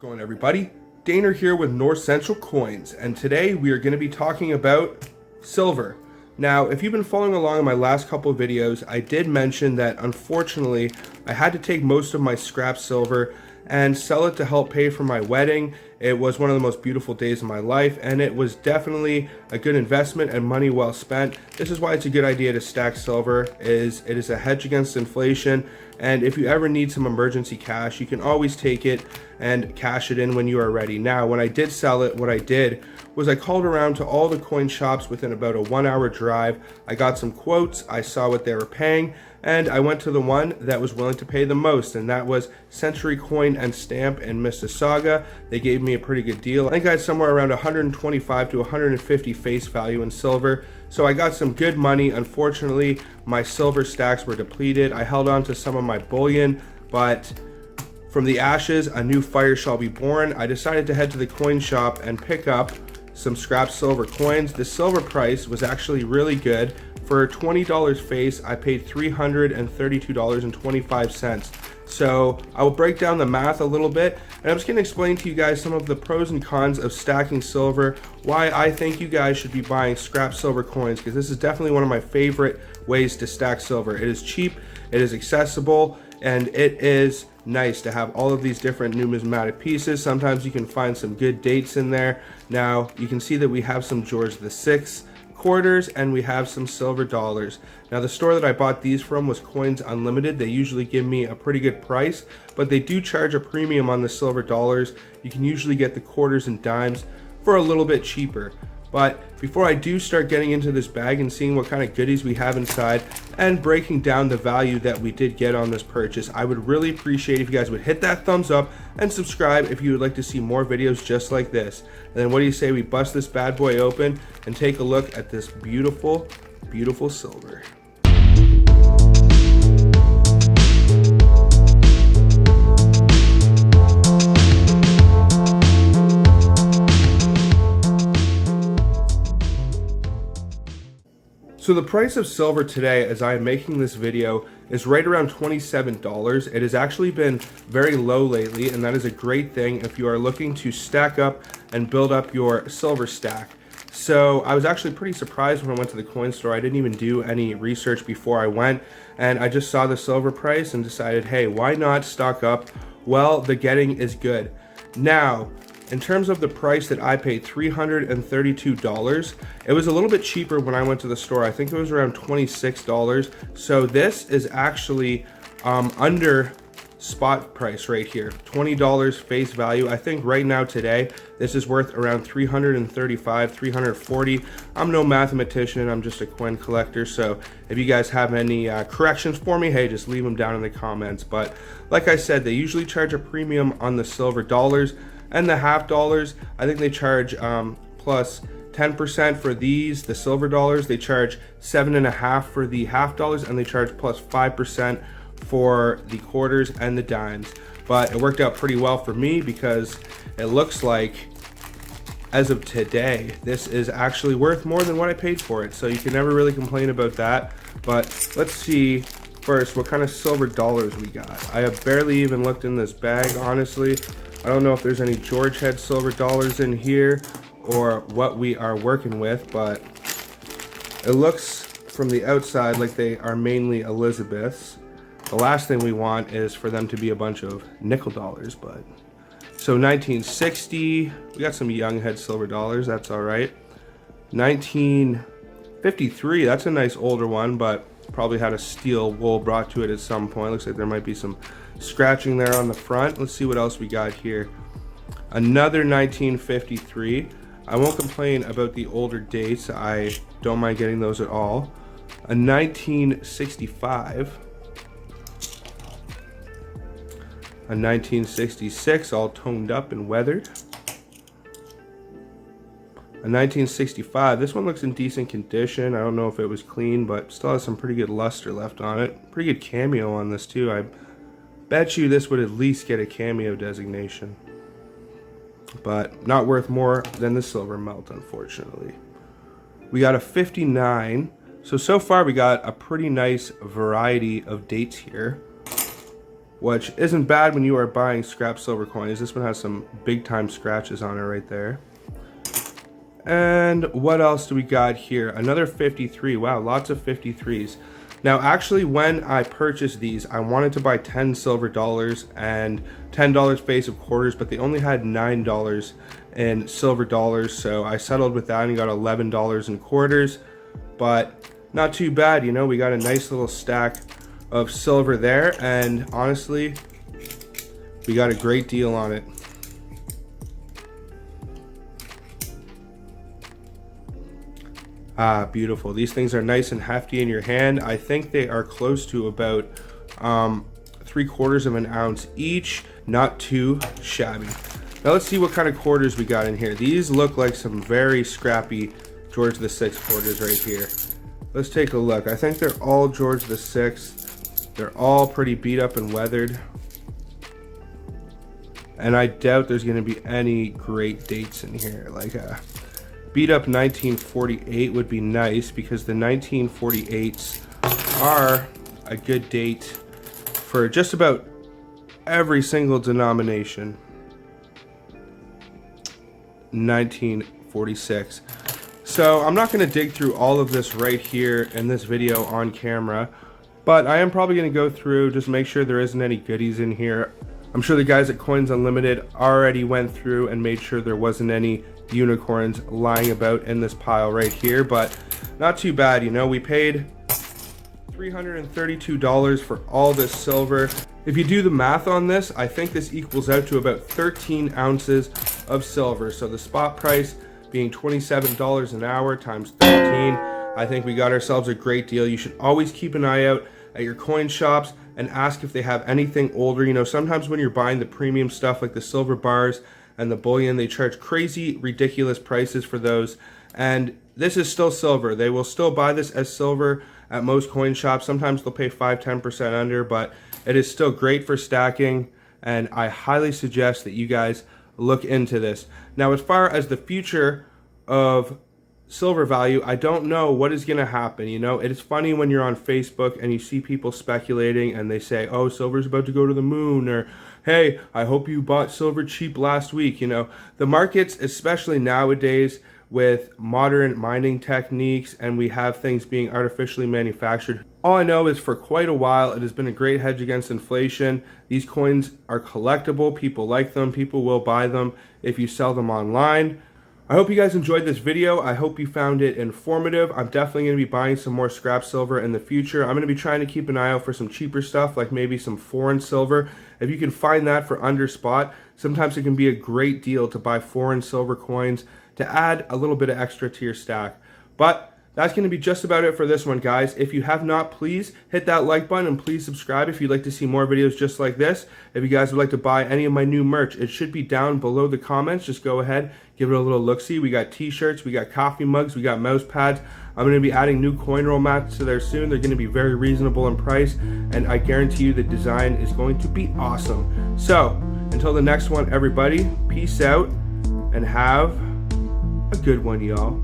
Going everybody, Daner here with North Central Coins, and today we are going to be talking about silver. Now, if you've been following along in my last couple of videos, I did mention that unfortunately I had to take most of my scrap silver and sell it to help pay for my wedding. It was one of the most beautiful days of my life, and it was definitely a good investment and money well spent. This is why it's a good idea to stack silver. It is a hedge against inflation, and if you ever need some emergency cash, you can always take it and cash it in when you are ready. Now, when I did sell it, what I did was I called around to all the coin shops within about a 1 hour drive. I got some quotes, I saw what they were paying, and I went to the one that was willing to pay the most, and that was Century Coin and Stamp in Mississauga. They gave me a pretty good deal. I think I had somewhere around 125 to 150 face value in silver, so I got some good money. Unfortunately, my silver stacks were depleted. I held on to some of my bullion, but from the ashes, a new fire shall be born. I decided to head to the coin shop and pick up some scrap silver coins. The silver price was actually really good. For $20 face, I paid $332.25. So I will break down the math a little bit, and I'm just going to explain to you guys some of the pros and cons of stacking silver, why I think you guys should be buying scrap silver coins, because this is definitely one of my favorite ways to stack silver. It is cheap, it is accessible, and it is nice to have all of these different numismatic pieces. Sometimes you can find some good dates in there. Now you can see that we have some George VI quarters and we have some silver dollars. Now the store that I bought these from was Coins Unlimited. They usually give me a pretty good price, but they do charge a premium on the silver dollars. You can usually get the quarters and dimes for a little bit cheaper. But before I do start getting into this bag and seeing what kind of goodies we have inside and breaking down the value that we did get on this purchase, I would really appreciate if you guys would hit that thumbs up and subscribe if you would like to see more videos just like this. And then what do you say we bust this bad boy open and take a look at this beautiful, beautiful silver. So the price of silver today, as I am making this video, is right around $27. It has actually been very low lately, and that is a great thing if you are looking to stack up and build up your silver stack. So I was actually pretty surprised when I went to the coin store. I didn't even do any research before I went, and I just saw the silver price and decided, hey, why not stock up? Well, the getting is good. Now, in terms of the price that I paid, $332, it was a little bit cheaper when I went to the store. I think it was around $26. So this is actually under spot price right here, $20 face value. I think right now today, this is worth around $335, $340. I'm no mathematician, I'm just a coin collector. So if you guys have any corrections for me, hey, just leave them down in the comments. But like I said, they usually charge a premium on the silver dollars. And the half dollars, I think they charge plus 10% for these, the silver dollars. They charge 7.5% for the half dollars, and they charge plus 5% for the quarters and the dimes. But it worked out pretty well for me because it looks like, as of today, this is actually worth more than what I paid for it. So you can never really complain about that. But let's see first what kind of silver dollars we got. I have barely even looked in this bag, honestly. I don't know if there's any George Head silver dollars in here or what we are working with, but it looks from the outside like they are mainly Elizabeths. The last thing we want is for them to be a bunch of nickel dollars, but so 1960, we got some young head silver dollars, that's all right. 1953, that's a nice older one, but probably had a steel wool brought to it at some point. Looks like there might be some scratching there on the front. Let's see what else we got here. Another 1953. I won't complain about the older dates. I don't mind getting those at all. A 1965. A 1966, all toned up and weathered. A 1965, this one looks in decent condition. I don't know if it was clean, but still has some pretty good luster left on it. Pretty good cameo on this too. I bet you this would at least get a cameo designation. But not worth more than the silver melt, unfortunately. We got a 59. So far we got a pretty nice variety of dates here. which isn't bad when you are buying scrap silver coins. This one has some big time scratches on it right there. And what else do we got here? Another 53. Wow, lots of 53s. Now, actually, when I purchased these, I wanted to buy 10 silver dollars and $10 face of quarters, but they only had $9 in silver dollars, so I settled with that and got $11 in quarters. But not too bad, you know, we got a nice little stack of silver there, and honestly, we got a great deal on it. Ah, beautiful. These things are nice and hefty in your hand. I think they are close to about 3/4 of an ounce each. Not too shabby. Now let's see what kind of quarters we got in here. These look like some very scrappy George VI quarters right here. Let's take a look. I think they're all George VI. They're all pretty beat up and weathered. And I doubt there's going to be any great dates in here. Like a beat up 1948 would be nice, because the 1948s are a good date for just about every single denomination. 1946. So I'm not going to dig through all of this right here in this video on camera, but I am probably going to go through, just make sure there isn't any goodies in here. I'm sure the guys at Coins Unlimited already went through and made sure there wasn't any unicorns lying about in this pile right here, but not too bad. You know, we paid $332 for all this silver. If you do the math on this, I think this equals out to about 13 ounces of silver. So the spot price being $27 an hour times 13, I think we got ourselves a great deal. You should always keep an eye out at your coin shops and ask if they have anything older. You know, sometimes when you're buying the premium stuff like the silver bars and the bullion, they charge crazy, ridiculous prices for those. And this is still silver. They will still buy this as silver at most coin shops. Sometimes they'll pay 5-10% under, but it is still great for stacking, and I highly suggest that you guys look into this. Now, as far as the future of silver value, I don't know what is going to happen. You know, it is funny when you're on Facebook and you see people speculating and they say, oh, silver's about to go to the moon, or hey, I hope you bought silver cheap last week. You know, the markets, especially nowadays with modern mining techniques, and we have things being artificially manufactured. All I know is for quite a while, it has been a great hedge against inflation. These coins are collectible. People like them. People will buy them if you sell them online. I hope you guys enjoyed this video. I hope you found it informative. I'm definitely going to be buying some more scrap silver in the future. I'm going to be trying to keep an eye out for some cheaper stuff, like maybe some foreign silver. If you can find that for under spot, sometimes it can be a great deal to buy foreign silver coins to add a little bit of extra to your stack. But that's going to be just about it for this one, guys. If you have not, please hit that like button and please subscribe if you'd like to see more videos just like this. If you guys would like to buy any of my new merch, it should be down below the comments. Just go ahead, give it a little look-see. We got t-shirts, we got coffee mugs, we got mouse pads. I'm going to be adding new coin roll mats to there soon. They're going to be very reasonable in price, and I guarantee you the design is going to be awesome. So, until the next one, everybody, peace out and have a good one, y'all.